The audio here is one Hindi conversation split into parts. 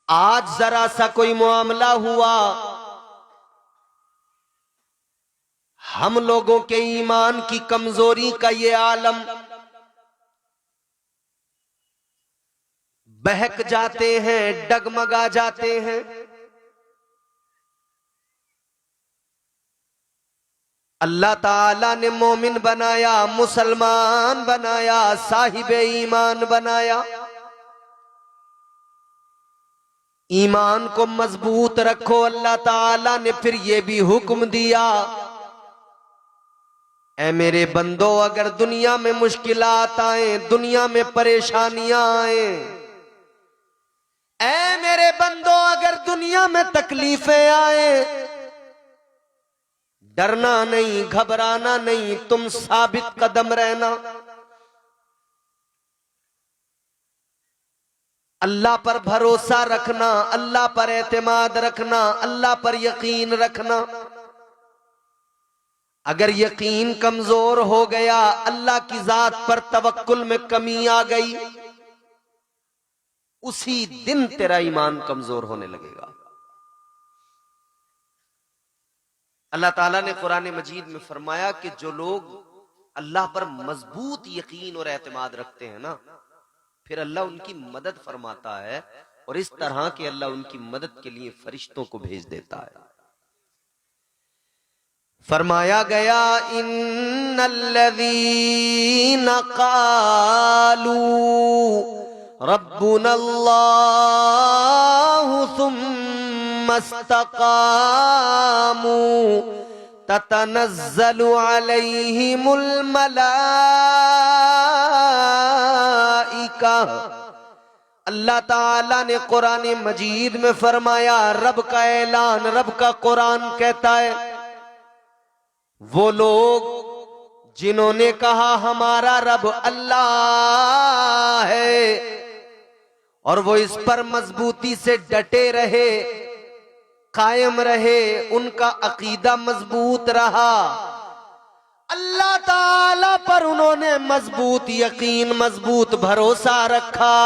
आज जरा सा कोई मामला हुआ, हम लोगों के ईमान की कमजोरी का ये आलम, बहक जाते हैं, डगमगा जाते हैं। अल्लाह ताला ने मोमिन बनाया, मुसलमान बनाया, साहिबे ईमान बनाया। ईमान को मजबूत रखो। अल्लाह ताला ने फिर ये भी हुक्म दिया, ऐ मेरे बंदो, अगर दुनिया में मुश्किलात आए, दुनिया में परेशानियां आए, ऐ मेरे बंदो, अगर दुनिया में तकलीफें आए, डरना नहीं, घबराना नहीं, तुम साबित कदम रहना। अल्लाह पर भरोसा रखना, अल्लाह पर एतमाद रखना, अल्लाह पर यकीन रखना। अगर यकीन कमजोर हो गया, अल्लाह की जात पर तवक्कुल में कमी आ गई, उसी दिन तेरा ईमान कमजोर होने लगेगा। अल्लाह ताला ने कुरान मजीद में फरमाया कि जो लोग अल्लाह पर मजबूत यकीन और एतमाद रखते हैं ना, फिर अल्लाह उनकी मदद फरमाता है, और इस तरह के अल्लाह उनकी मदद के लिए फरिश्तों को भेज देता है। फरमाया गया, इन्नल्लज़ीना क़ालू रब्बुनल्लाहु सुम्मा इस्तक़ामू ततनज़्ज़लु अलैहिमुल मलाइका। अल्लाह ताला ने कुरान मजीद में फरमाया, रब का ऐलान, रब का कुरान कहता है, वो लोग जिन्होंने कहा हमारा रब अल्लाह है, और वो इस पर मजबूती से डटे रहे, कायम रहे, उनका अकीदा मजबूत रहा, अल्लाह ताला पर उन्होंने मजबूत यकीन, मजबूत भरोसा रखा।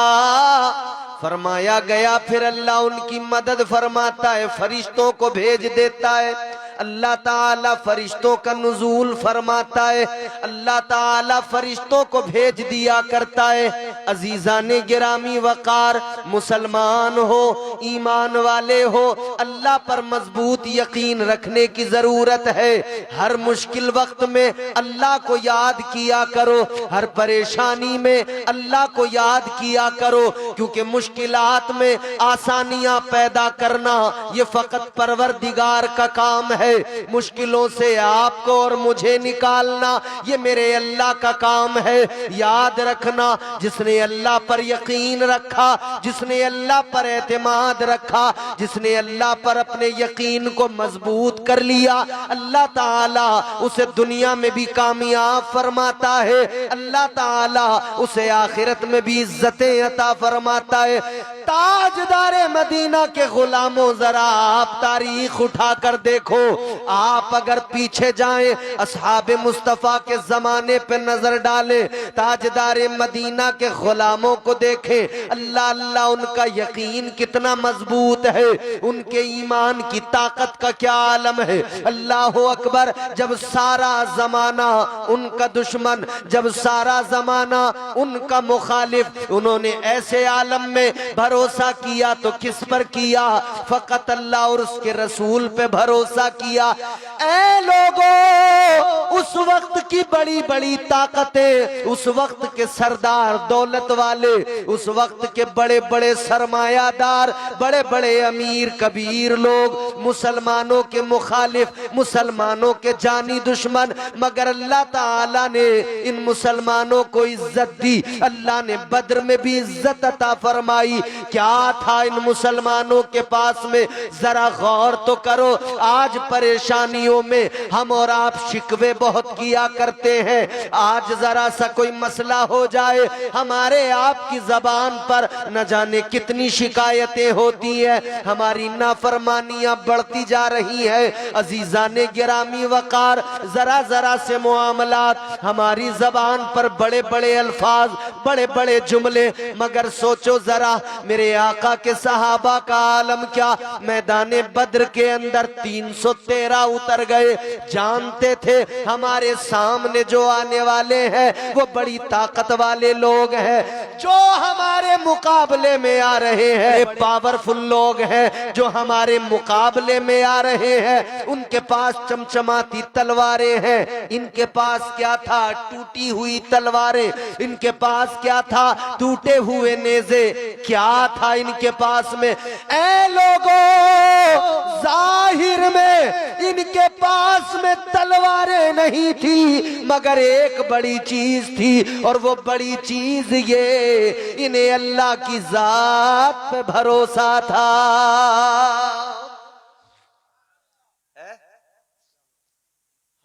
फरमाया गया फिर अल्लाह उनकी मदद फरमाता है, फरिश्तों को भेज देता है। अल्लाह ताला फरिश्तों का नुज़ूल फरमाता है, अल्लाह ताला फरिश्तों को भेज दिया करता है। अजीज़ाने गिरामी वक़ार, मुसलमान हो, ईमान वाले हो, अल्लाह पर मजबूत यकीन रखने की जरूरत है। हर मुश्किल वक्त में अल्लाह को याद किया करो, हर परेशानी में अल्लाह को याद किया करो, क्योंकि मुश्किलात में आसानियां पैदा करना ये फकत परवरदिगार का काम है। मुश्किलों से आपको और मुझे निकालना ये मेरे अल्लाह का काम है। याद रखना, जिसने अल्लाह पर यकीन रखा, जिसने अल्लाह पर एतमाद रखा, जिसने अल्लाह पर अपने यकीन को मजबूत कर लिया, अल्लाह ताला उसे दुनिया में भी कामयाब फरमाता है, अल्लाह ताला उसे आखिरत में भी इज्जतें अता फरमाता है। ताजदारे मदीना के गुलामों, जरा आप तारीख उठाकर देखो। आप अगर पीछे जाएं, असहाबे मुस्तफा के जमाने पे नजर डालें, ताजदारे मदीना के गुलामों को देखें, अल्लाह अल्लाह उनका यकीन कितना मजबूत है, उनके ईमान की ताकत का क्या आलम है। अल्लाह अकबर। जब सारा जमाना उनका दुश्मन, जब सारा जमाना उनका मुखालिफ, उन्होंने ऐसे आलम में भरोसा किया तो किस पर किया? फकत अल्लाह और उसके रसूल पे भरोसा किया। ऐ लोगों, उस वक्त की बड़ी बड़ी ताकतें, उस वक्त के सरदार दौलत वाले, उस वक्त के बड़े बड़े सरमायादार, बड़े बड़े अमीर कबीर लोग मुसलमानों के मुखालिफ, मुसलमानों के जानी दुश्मन, मगर अल्लाह ताला ने इन मुसलमानों को इज्जत दी। अल्लाह ने बद्र में भी इज्जत अता फरमाई। क्या था इन मुसलमानों के पास में? जरा गौर तो करो। आज परेशानियों में हम और आप शिकवे बहुत किया करते हैं। आज जरा सा कोई मसला हो जाए, हमारे हमारे आपकी जबान पर न जाने कितनी शिकायतें होती है, हमारी नाफरमानियां बढ़ती जा रही है। अजीजा ने गिरामी वकार, जरा जरा से मुआमलात, हमारी जबान पर बड़े बड़े अल्फाज, बड़े बड़े जुमले, मगर सोचो जरा मेरे आका के सहाबा का आलम क्या। मैदाने बद्र के अंदर 313 उतर गए, जानते थे हमारे सामने जो आने वाले हैं वो बड़ी ताकत वाले लोग हैं, जो हमारे मुकाबले में आ रहे हैं पावरफुल लोग हैं, जो हमारे मुकाबले में आ रहे हैं उनके पास चमचमाती तलवारें हैं। इनके पास क्या था? टूटी हुई तलवारें। इनके पास क्या था? टूटे हुए नेज़े। क्या था इनके पास में? ऐ लोगों, जाहिर में इनके पास में तलवारें नहीं थी, मगर एक बड़ी चीज थी, और वो बड़ी चीज ये, इन्हें अल्लाह की जात पे भरोसा था।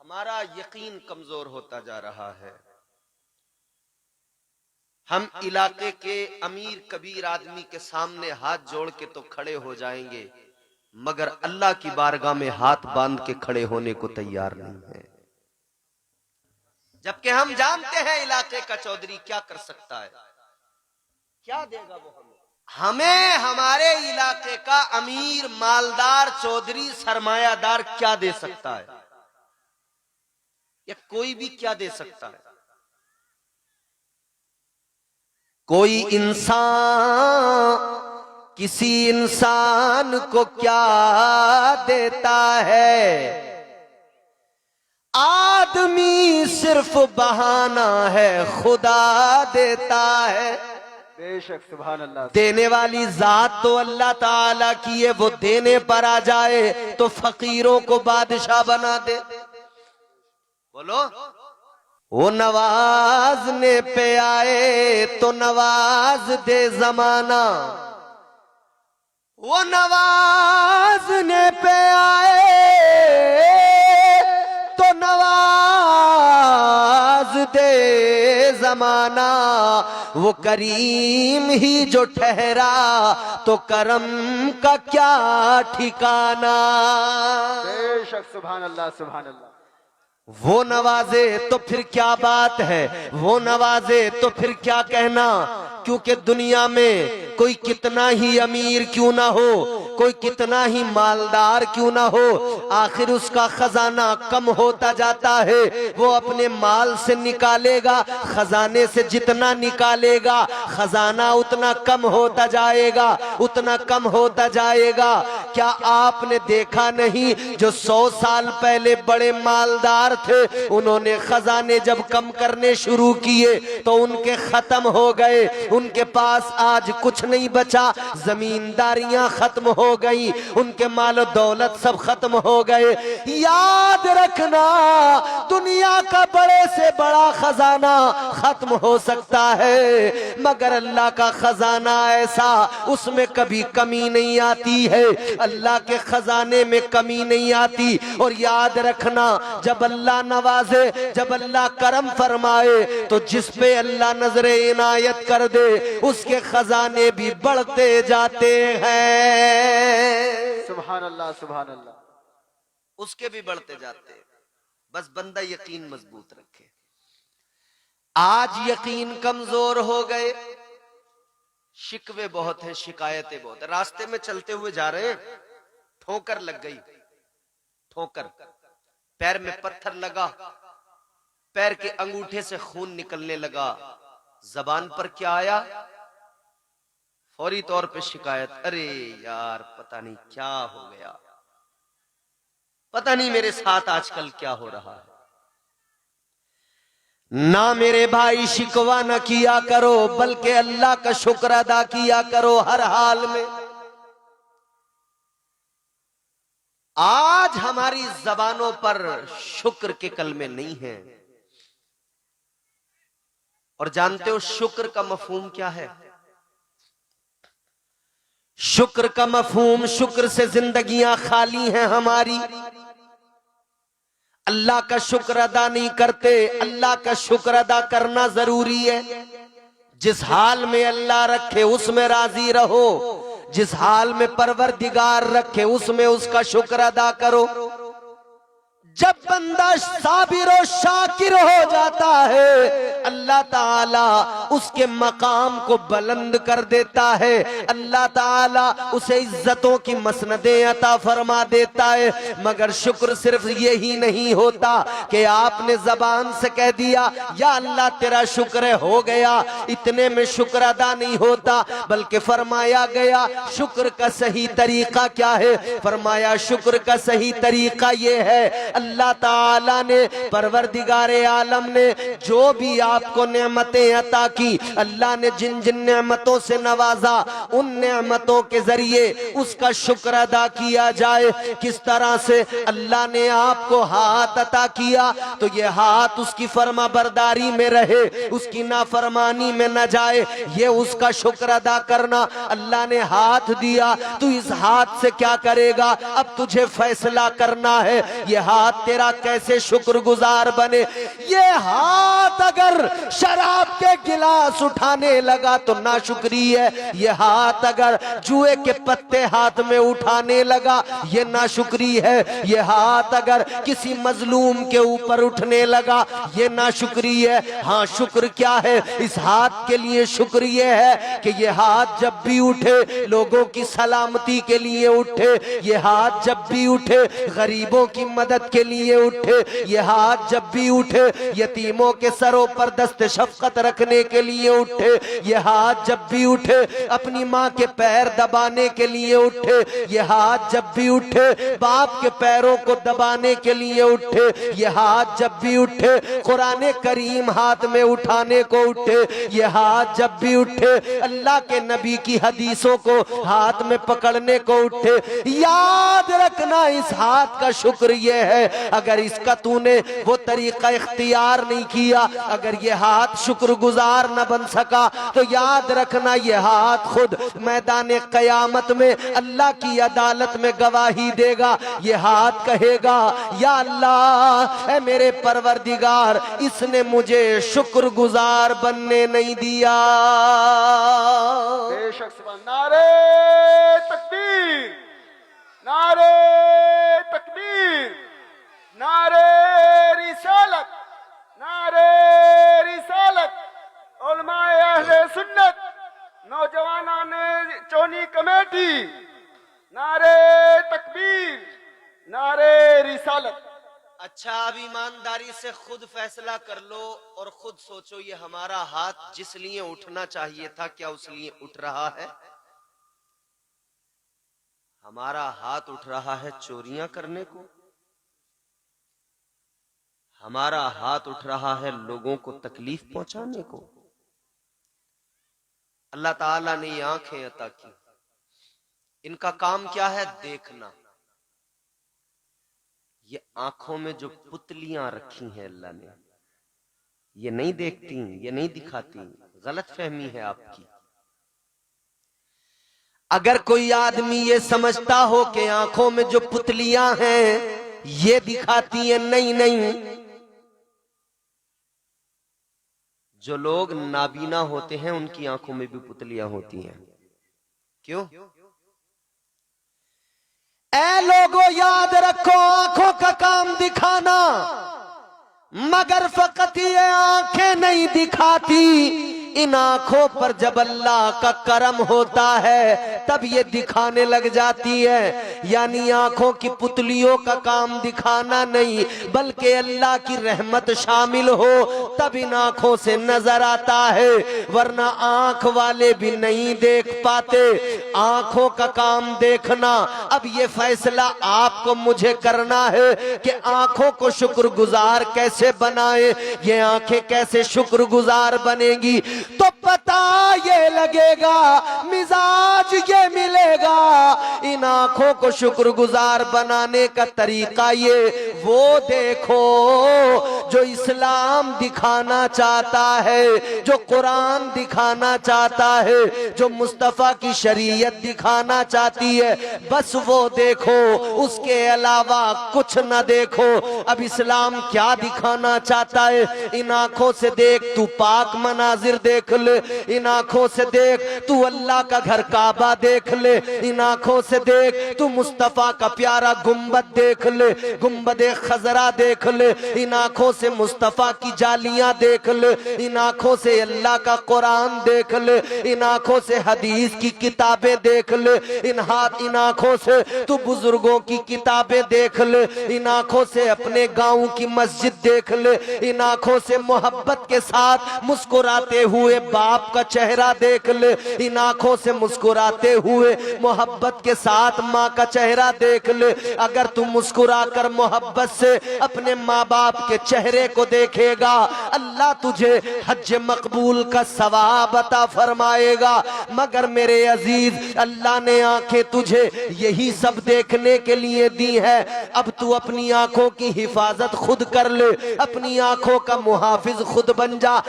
हमारा यकीन कमजोर होता जा रहा है। हम इलाके के अमीर कबीर आदमी के सामने हाथ जोड़ के तो खड़े हो जाएंगे, मगर अल्लाह की बारगाह में हाथ बांध के खड़े होने को तैयार नहीं है। जबकि हम जानते हैं इलाके का चौधरी क्या कर सकता है, क्या देगा वो हमें हमारे इलाके का अमीर, मालदार, चौधरी, सरमायादार क्या दे सकता है, या कोई भी क्या दे सकता है। कोई इंसान किसी इंसान को क्या देता है, आदमी सिर्फ बहाना है, खुदा देता है। बेशक, सुभान अल्लाह। देने वाली जात तो अल्लाह ताला की है, वो देने पर आ जाए तो फकीरों को बादशाह बना दे। बोलो, वो नवाजने पे आए तो नवाज दे जमाना, वो नवाजने पे आए तो नवाज दे जमाना, वो करीम ही जो ठहरा तो करम का क्या ठिकाना। बेशक, सुभान अल्लाह, सुभान अल्लाह। वो नवाजे तो फिर क्या बात है, वो नवाजे तो फिर क्या कहना, क्योंकि दुनिया में कोई कितना ही अमीर क्यों ना हो, कोई कितना ही मालदार क्यों ना हो, आखिर उसका खजाना कम होता जाता है। वो अपने माल से निकालेगा, खजाने से जितना निकालेगा खजाना उतना कम होता जाएगा, उतना कम होता जाएगा। क्या आपने देखा नहीं, जो 100 साल पहले बड़े मालदार थे, उन्होंने खजाने जब कम करने शुरू किए तो उनके खत्म हो गए, उनके पास आज कुछ नहीं बचा, जमींदारियां खत्म हो गई, उनके माल दौलत सब खत्म हो गए। याद रखना, दुनिया का बड़े से बड़ा खजाना खत्म हो सकता है, मगर अल्लाह का खजाना ऐसा, उसमें कभी कमी नहीं आती है, अल्लाह के खजाने में कमी नहीं आती। और याद रखना, जब अल्लाह नवाजे, जब अल्लाह करम फरमाए, तो जिस पे अल्लाह नजरे इनायत कर दे उसके खजाने भी बढ़ते जाते हैं। सुभान अल्लाह, सुभान अल्लाह। उसके भी बढ़ते जाते हैं, बस बंदा यकीन मजबूत रखे। आज यकीन कमजोर हो गए, शिकवे बहुत हैं, शिकायतें बहुत है। रास्ते में चलते हुए जा रहे हैं, ठोकर लग गई, ठोकर, पैर में पत्थर लगा, पैर के अंगूठे से खून निकलने लगा, जबान पर क्या आया, फौरी तौर पे शिकायत, अरे यार पता नहीं क्या हो गया, पता नहीं मेरे साथ आजकल क्या हो रहा है। ना मेरे भाई शिकवा न किया करो, बल्कि अल्लाह का शुक्र अदा किया करो हर हाल में। आज हमारी जबानों पर शुक्र के कलमे नहीं है। और जानते हो शुक्र का मफहूम क्या है? शुक्र का मफहूम, शुक्र से जिंदगियां खाली हैं हमारी, अल्लाह का शुक्र अदा नहीं करते। अल्लाह का शुक्र अदा करना जरूरी है। जिस हाल में अल्लाह रखे उसमें राजी रहो, जिस हाल में परवरदिगार रखे उसमें उसका शुक्र अदा करो। जब बंदा साबिर और शाकिर हो जाता है, अल्लाह ताला उसके मकाम को बुलंद कर देता है, अल्लाह ताला उसे इज्जतों की मसनदें अता फरमा देता है। मगर शुक्र सिर्फ यही नहीं होता कि आपने जबान से कह दिया या अल्लाह तेरा शुक्र हो गया, इतने में शुक्र अदा नहीं होता, बल्कि फरमाया गया शुक्र का सही तरीका क्या है। फरमाया शुक्र का सही तरीका ये है, अल्लाह ताला ने परवरदिगारे आलम ने जो भी आपको नेमतें अता की, अल्लाह ने जिन जिन नेमतों से नवाजा, उन नेमतों के जरिए उसका शुक्र अदा किया जाए। किस तरह से? अल्लाह ने आपको हाथ अता किया तो ये हाथ उसकी फर्मा बरदारी में रहे, उसकी नाफरमानी में न जाए, ये उसका शुक्र अदा करना। अल्लाह ने हाथ दिया, तू इस हाथ से क्या करेगा, अब तुझे फैसला करना है। ये हाथ तेरा कैसे शुक्रगुजार बने। ये हाथ अगर शराब के गिलास उठाने लगा तो नाशुक्री है, ये हाथ अगर जुए के पत्ते हाथ में उठाने लगा ये नाशुक्री है, ये हाथ अगर किसी मजलूम के ऊपर उठने लगा ये नाशुक्री है। हाँ, शुक्र क्या है इस हाथ के लिए? शुक्र ये है कि ये हाथ जब भी उठे लोगों की सलामती के लिए उठे, ये हाथ जब भी उठे गरीबों की मदद के लिए उठे, ये हाथ जब भी उठे यतीमों के सरों पर दस्ते शफकत रखने के लिए उठे, ये हाथ जब भी उठे अपनी माँ के पैर दबाने के लिए उठे, ये हाथ जब भी उठे बाप के पैरों को दबाने के लिए उठे, ये हाथ जब भी उठे कुरान करीम हाथ में उठाने को उठे, ये हाथ जब भी उठे अल्लाह के नबी की हदीसों को हाथ में पकड़ने को उठे। याद रखना इस हाथ का शुक्र ये है, अगर इसका तूने वो तरीका इख्तियार नहीं किया, अगर ये हाथ शुक्रगुजार न बन सका तो याद रखना ये हाथ खुद मैदान कयामत में अल्लाह की अदालत में गवाही देगा। ये हाथ कहेगा या अल्लाह ऐ मेरे परवरदिगार, इसने मुझे शुक्रगुजार बनने नहीं दिया। बेशक सुभान। नारे तकबीर, नारे तकबीर, नारे रिसालत, नारे रिसालत। उलमाए अहले सुन्नत, नौजवानान चोनी कमेटी, नारे तकबीर, नारे रिसालत। अच्छा, अब ईमानदारी से खुद फैसला कर लो और खुद सोचो ये हमारा हाथ जिस लिए उठना चाहिए था क्या उस लिए उठ रहा है? हमारा हाथ उठ रहा है चोरियां करने को, हमारा हाथ उठ रहा है लोगों को तकलीफ पहुंचाने को। अल्लाह ताला ने ये आंखें अता की, इनका काम क्या है? देखना। ये आंखों में जो पुतलियां रखी हैं अल्लाह ने, ये नहीं देखती, ये नहीं दिखाती, गलत फहमी है आपकी। अगर कोई आदमी ये समझता हो कि आंखों में जो पुतलियां हैं ये दिखाती हैं, नहीं नहीं, जो लोग नाबीना होते हैं उनकी आंखों में भी पुतलियां होती हैं। क्यों? ऐ लोगों याद रखो, आंखों का काम दिखाना, मगर फकत ये आंखें नहीं दिखाती। इन आंखों पर जब अल्लाह का करम होता है तब ये दिखाने लग जाती है। यानी आंखों की पुतलियों का काम दिखाना नहीं, बल्कि अल्लाह की रहमत शामिल हो तब इन आंखों से नजर आता है, वरना आंख वाले भी नहीं देख पाते। आंखों का काम देखना। अब ये फैसला आपको मुझे करना है कि आंखों को शुक्रगुजार कैसे बनाए, ये आंखें कैसे शुक्रगुजार बनेगी। तो पता ये लगेगा, मिजाज ये मिलेगा, इन इन आंखों को शुक्रगुजार बनाने का तरीका ये वो देखो जो इस्लाम दिखाना चाहता है, जो कुरान दिखाना चाहता है, जो मुस्तफा की शरीयत दिखाना चाहती है, बस वो देखो, उसके अलावा कुछ न देखो। अब इस्लाम क्या दिखाना चाहता है? इन आंखों से देख तू पाक मनाजिर देख ले, इन आंखों से देख तू अल्लाह का घर काबा देख ले, इन आंखों से देख तू मुस्तफा का प्यारा गुम्बद देख ले, गुम्बद खजरा देख ले, इन आंखों से मुस्तफा की जालियां देख ले, इन आंखों से अल्लाह का कुरान देख ले, इन आंखों से हदीस की किताबें देख ले, इन आंखों से तू बुजुर्गों की किताबें देख ले, इन आंखों से अपने गांव की मस्जिद देख ले, इन आंखों से मोहब्बत के साथ मुस्कुराते हुए बाप का चेहरा देख ले, इन आंखों से मुस्कुराते हुए मोहब्बत के साथ माँ का चेहरा देख ले। अगर तू मुस्कुरा कर मोहब्बत से अपने माँ बाप के चेहरे को देखेगा, अल्लाह तुझे हज मकबूल का सवाब अता फरमाएगा। मगर मेरे अजीज, अल्लाह ने आंखें तुझे यही सब देखने के लिए दी है। अब तू अपनी आंखों की हिफाजत खुद कर ले, अपनी आंखों का मुहाफिज खुद बन जा।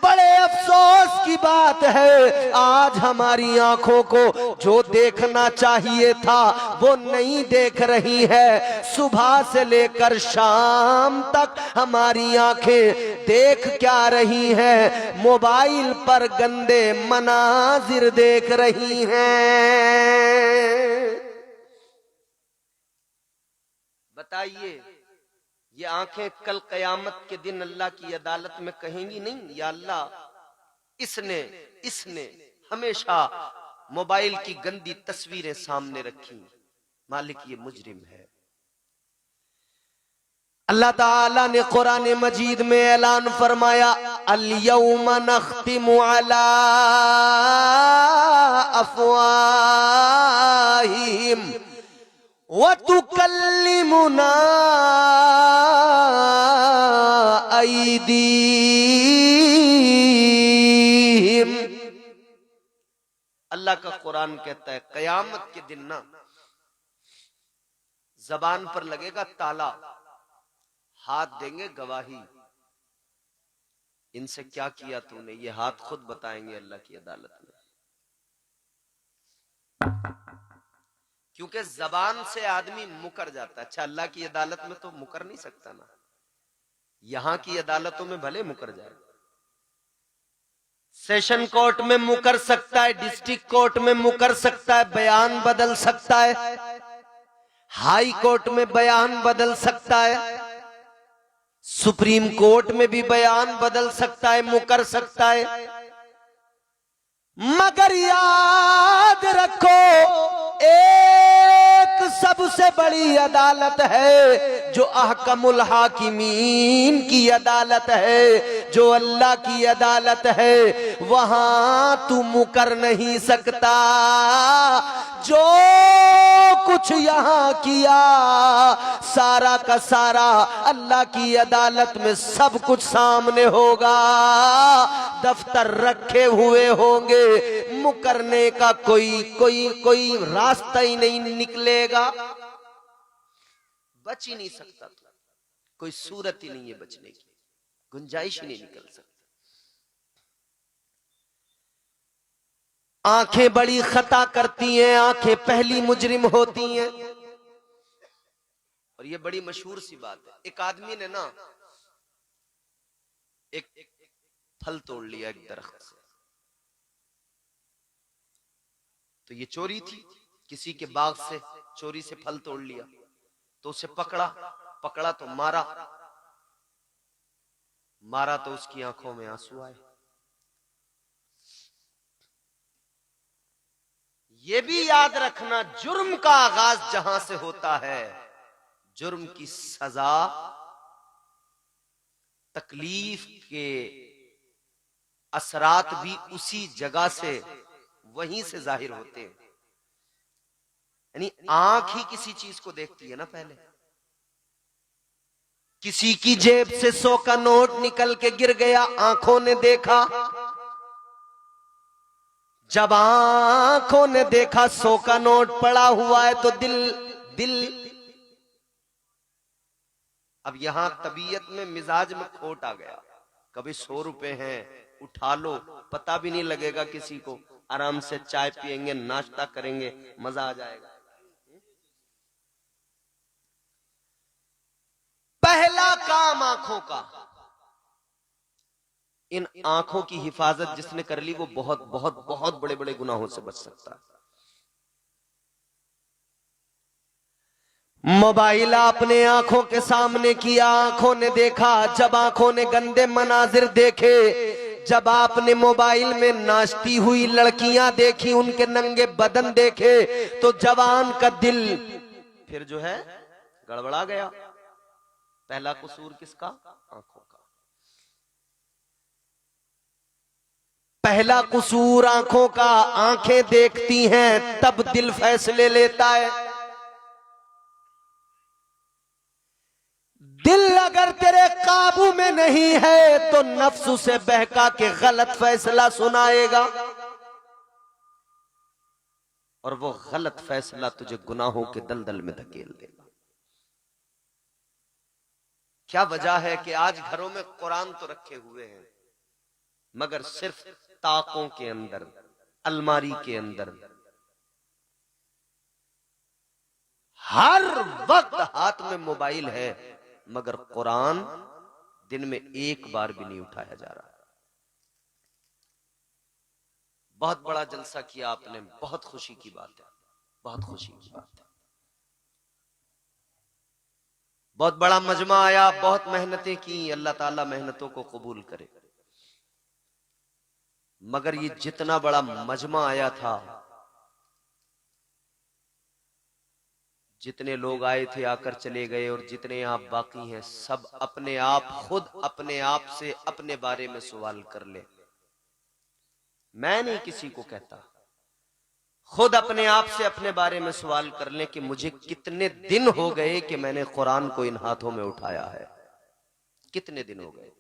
बड़े अफसोस की बात है, आज हमारी आंखों को जो देखना चाहिए था वो नहीं देख रही है। सुबह से लेकर शाम तक हमारी आंखें देख क्या रही हैं? मोबाइल पर गंदे मनाजिर देख रही हैं। बताइए, ये आंखें कल कयामत के दिन अल्लाह की अदालत में कहेंगी नहीं, या अल्लाह इसने हमेशा मोबाइल की गंदी तस्वीरें सामने रखी, मालिक ये मुजरिम है। अल्लाह ताला ने कुरान मजीद में ऐलान फरमाया, अल यौमा नख्तिमु अला अफवाहिहिम व तुकल्लिमुना अयदीहिम। अल्लाह का कुरान कहता है कयामत के दिन ना जबान पर लगेगा ताला, हाथ देंगे गवाही, इनसे क्या किया तूने, ये हाथ खुद बताएंगे अल्लाह की अदालत में। क्योंकि जबान से आदमी मुकर जाता है। अच्छा, अल्लाह की अदालत में तो मुकर नहीं सकता ना, यहां की अदालतों में भले मुकर जाए, सेशन कोर्ट में मुकर सकता है, डिस्ट्रिक्ट कोर्ट में मुकर सकता है, बयान बदल सकता है, हाई कोर्ट में बयान बदल सकता है, सुप्रीम कोर्ट में भी बयान बदल सकता है, मुकर सकता है। मगर याद रखो, एक सबसे बड़ी अदालत है जो अहकमुल हाकिमीन की अदालत है, जो अल्लाह की अदालत है। वहां तू मुकर नहीं सकता। जो कुछ यहां किया सारा का सारा अल्लाह की अदालत में सब कुछ सामने होगा, दफ्तर रखे हुए होंगे, मुकरने का कोई रास्ता ही नहीं निकलेगा, बच ही नहीं सकता। कोई सूरत ही नहीं है बचने की, गुंजाइश ही नहीं निकल सकती। आंखें बड़ी खता करती हैं, आंखें पहली मुजरिम होती हैं। और ये बड़ी मशहूर सी बात है। एक आदमी ने ना एक फल तोड़ लिया एक दरख्त से, तो ये चोरी थी, किसी के बाग से चोरी से फल तोड़ लिया, तो उसे पकड़ा तो मारा तो उसकी आंखों में आंसू आए। ये भी याद रखना, जुर्म का आगाज जहां से होता है, जुर्म की सजा तकलीफ के असरात भी उसी जगह से वहीं से जाहिर होते हैं। यानी आंख ही किसी चीज को देखती है ना। पहले किसी की जेब से 100 का नोट निकल के गिर गया, आंखों ने देखा। जब आंखों ने देखा 100 का नोट पड़ा हुआ है तो दिल अब यहां तबीयत में मिजाज में खोट आ गया। कभी 100 रुपए हैं उठा लो, पता भी नहीं लगेगा किसी को, आराम से चाय पिएंगे, नाश्ता करेंगे, मजा आ जाएगा। पहला काम आंखों का, इन आंखों की हिफाजत जिसने कर ली वो बहुत बहुत बहुत बड़े बड़े गुनाहों से बच सकता है। मोबाइल आपने आंखों के सामने किया, आंखों ने देखा, जब आंखों ने गंदे मनाजिर देखे, जब आपने मोबाइल में नाचती हुई लड़कियां देखी, उनके नंगे बदन देखे, तो जवान का दिल फिर जो है गड़बड़ा गया। पहला कसूर किसका? आंखों का। पहला कसूर आंखों का। आंखें देखती हैं तब दिल फैसले लेता है। दिल अगर तेरे काबू में नहीं है तो नफ्स उसे बहका के गलत फैसला सुनाएगा और वो गलत फैसला तुझे गुनाहों के दलदल में धकेल देगा। क्या वजह है कि आज घरों में कुरान तो रखे हुए हैं मगर सिर्फ ताकों के अंदर, अलमारी के अंदर, हर वक्त हाथ में मोबाइल है मगर कुरान दिन में एक बार भी नहीं उठाया जा रहा। बहुत बड़ा जलसा किया आपने, बहुत खुशी की बात है, बहुत खुशी की बात है। बहुत बड़ा मजमा आया, बहुत मेहनतें की, अल्लाह ताला मेहनतों को कबूल करे। मगर ये जितना बड़ा मजमा आया था, जितने लोग आए थे आकर चले गए और जितने आप बाकी हैं सब अपने आप, खुद अपने आप से अपने बारे में सवाल कर ले। मैं नहीं किसी को कहता, खुद अपने आप से अपने बारे में सवाल कर ले कि मुझे कितने दिन हो गए कि मैंने कुरान को इन हाथों में उठाया है। कितने दिन हो गए?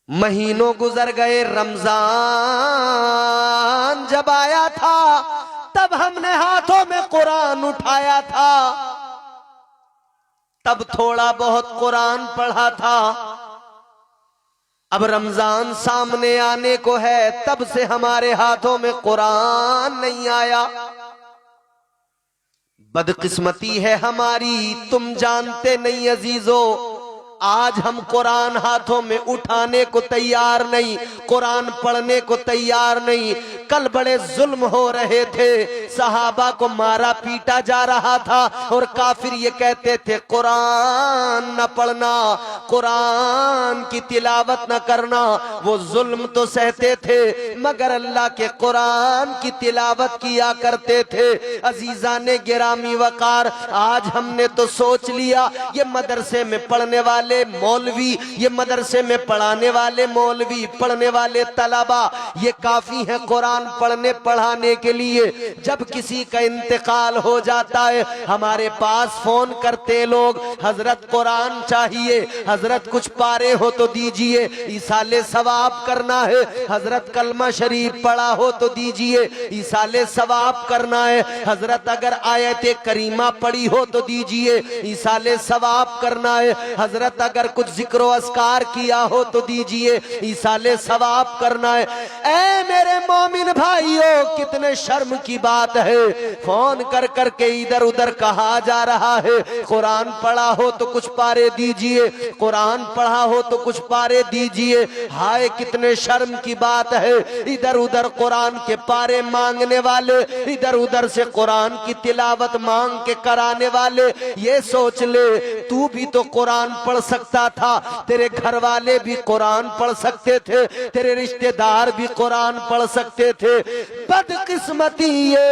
महीनों गुजर गए। रमजान जब आया था तब हमने हाथों में कुरान उठाया था, तब थोड़ा बहुत कुरान पढ़ा था। अब रमजान सामने आने को है, तब से हमारे हाथों में कुरान नहीं आया। बदकिस्मती है हमारी, तुम जानते नहीं अजीजों, आज हम कुरान हाथों में उठाने को तैयार नहीं, कुरान पढ़ने को तैयार नहीं। कल बड़े जुल्म हो रहे थे, सहाबा को मारा पीटा जा रहा था और काफिर ये कहते थे कुरान न पढ़ना, कुरान की तिलावत न करना। वो जुल्म तो सहते थे मगर अल्लाह के कुरान की तिलावत किया करते थे। अजीजाने गिरामी वकार, आज हमने तो सोच लिया ये मदरसे में पढ़ने वाले मौलवी, ये मदरसे में पढ़ाने वाले मौलवी, पढ़ने वाले तलबा, ये काफी है कुरान पढ़ने पढ़ाने के लिए। जब किसी का इंतकाल हो जाता है हमारे पास फोन करते लोग, हजरत कुरान चाहिए, हजरत कुछ पारे हो तो दीजिए, इसाले सवाब करना है, हजरत कलमा शरीफ पढ़ा हो तो दीजिए, इसाले सवाब करना है, हजरत अगर आयत करीमा पढ़ी हो तो दीजिए, इसाले सवाब करना है, हजरत अगर कुछ जिक्र अस्कार किया हो तो दीजिए, इसाले सवाब करना है। ऐ मेरे मोमिन भाइयों, कितने शर्म की बात है, फोन कर करके इधर उधर कहा जा रहा है कुरान पढ़ा हो तो कुछ पारे दीजिए, कुरान पढ़ा हो तो कुछ पारे दीजिए। हाय कितने शर्म की बात है, इधर उधर कुरान के पारे मांगने वाले, इधर उधर से कुरान की तिलावत मांग के कराने वाले। ये सोच ले तू भी तो कुरान पढ़ सकता था, तेरे घर वाले भी कुरान पढ़ सकते थे, तेरे रिश्तेदार भी कुरान पढ़ सकते थे। बदकिस्मती ये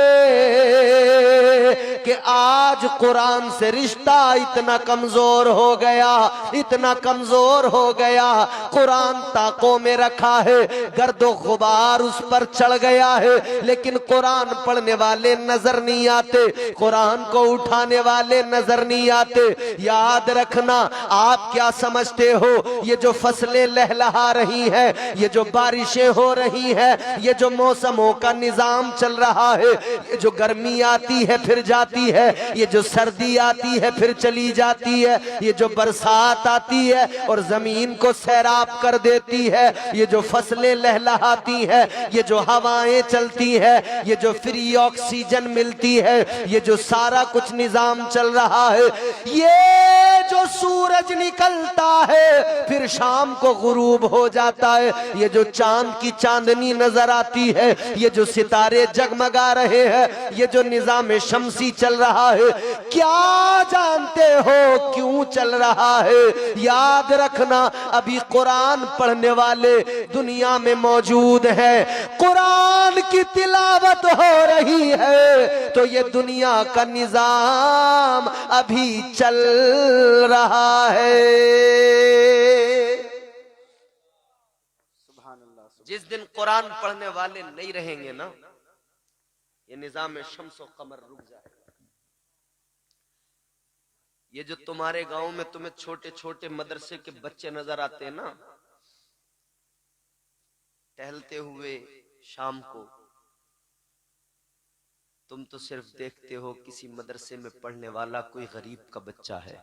कि आज आज कुरान से रिश्ता इतना कमजोर हो गया, इतना कमजोर हो गया। कुरान ताकों में रखा है, गर्दो गुबार उस पर चढ़ गया है, लेकिन कुरान पढ़ने वाले नजर नहीं आते, कुरान को उठाने वाले नजर नहीं आते। याद रखना, आप क्या समझते हो, ये जो फसलें लहलहा रही है, ये जो बारिशें हो रही है, ये जो मौसमों का निजाम चल रहा है, ये जो गर्मी आती है फिर जाती है, ये जो सर्दी आती है फिर चली जाती है, ये जो बरसात आती है और जमीन को सैराब कर देती है, ये जो फसलें लहलहाती है, ये जो हवाएं चलती है, ये जो फ्री ऑक्सीजन मिलती है, ये जो सारा कुछ निजाम चल रहा है, ये जो सूरज निकलता है फिर शाम को गुरूब हो जाता है, ये जो चांद की चांदनी नजर आती है, ये जो सितारे जगमगा रहे हैं, ये जो निजाम शमसी चल रहा है, क्या जानते हो क्यों चल रहा है? याद रखना, अभी कुरान पढ़ने वाले दुनिया में मौजूद है, कुरान की तिलावत हो रही है, तो ये दुनिया का निजाम अभी चल रहा है। जिस दिन कुरान पढ़ने वाले नहीं रहेंगे ना, ये निजाम शम्सो कमर रुक जाएगा। ये जो तुम्हारे गांव में तुम्हें छोटे छोटे मदरसे के बच्चे नजर आते हैं ना, टहलते हुए शाम को, तुम तो सिर्फ देखते हो किसी मदरसे में पढ़ने वाला कोई गरीब का बच्चा है,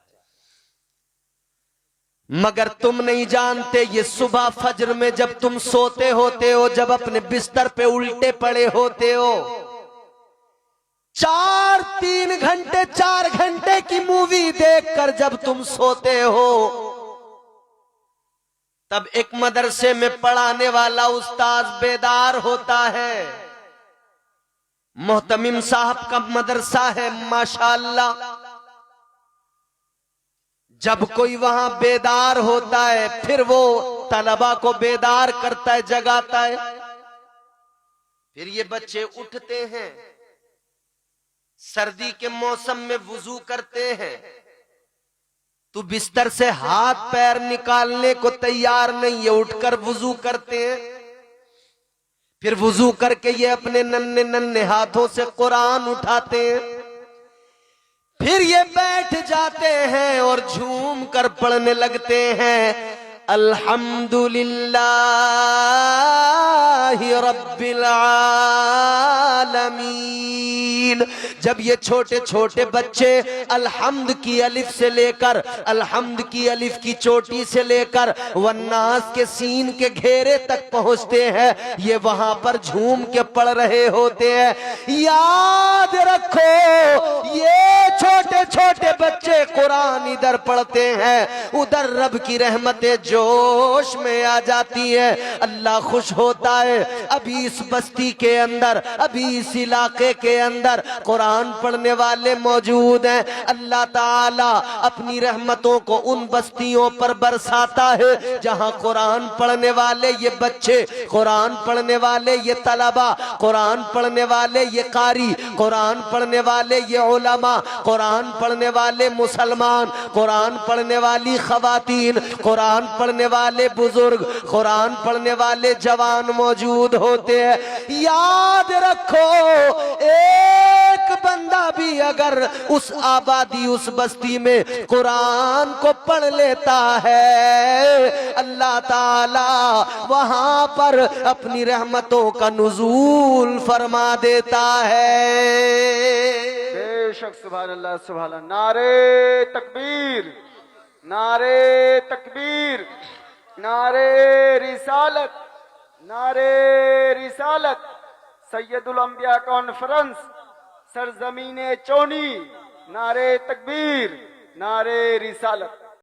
मगर तुम नहीं जानते ये सुबह फजर में जब तुम सोते होते हो, जब अपने बिस्तर पे उल्टे पड़े होते हो, 3 घंटे 4 घंटे की मूवी देखकर जब तुम सोते हो, तब एक मदरसे में पढ़ाने वाला उस्ताद बेदार होता है। मोहतमिम साहब का मदरसा है माशाअल्लाह। जब कोई वहां बेदार होता है फिर वो तलबा को बेदार करता है, जगाता है, फिर ये बच्चे उठते हैं, सर्दी के मौसम में वुजू करते हैं, तो बिस्तर से हाथ पैर निकालने को तैयार नहीं है, उठकर वुजू करते हैं, फिर वुजू करके ये अपने नन्हे नन्हे हाथों से कुरान उठाते हैं, फिर ये बैठ जाते हैं और झूम कर पढ़ने लगते हैं, अल्हम्दुलिल्लाहि रब्बिल आलमीन। जब ये छोटे छोटे बच्चे अल्हम्द की अलिफ से लेकर, अल्हम्द की अलिफ की चोटी से लेकर वन्नास के सीन के घेरे तक पहुंचते हैं, ये वहां पर झूम के पढ़ रहे होते हैं। याद रखो, ये छोटे छोटे बच्चे कुरान इधर पढ़ते हैं, उधर रब की रहमतें जोश में आ जाती है, अल्लाह खुश होता है। अभी इस बस्ती के अंदर, अभी इस इलाके के अंदर कुरान पढ़ने वाले मौजूद हैं। अल्लाह ताला अपनी रहमतों को उन बस्तियों पर बरसाता है जहां कुरान पढ़ने वाले ये बच्चे, कुरान पढ़ने वाले ये तलबा, कुरान पढ़ने वाले ये कारी, कुरान पढ़ने वाले ये उलमा, कुरान पढ़ने वाले मुसलमान, कुरान पढ़ने वाली खवातीन, कुरान पढ़ने वाले बुजुर्ग, कुरान पढ़ने वाले जवान मौजूद होते हैं। याद रखो, एक बंदा भी अगर उस आबादी, उस बस्ती में कुरान को पढ़ लेता है, अल्लाह ताला वहां पर अपनी रहमतों का नुज़ूल फरमा देता है। बेशक, सुभान अल्लाह, सुभान अल्लाह। नारे तकबीर, नारे तकबीर, नारे रिसालत, नारे रिसालत। सैयदुल अंबिया कॉन्फ्रेंस सरजमीने चोनी, नारे तकबीर, नारे रिसालत।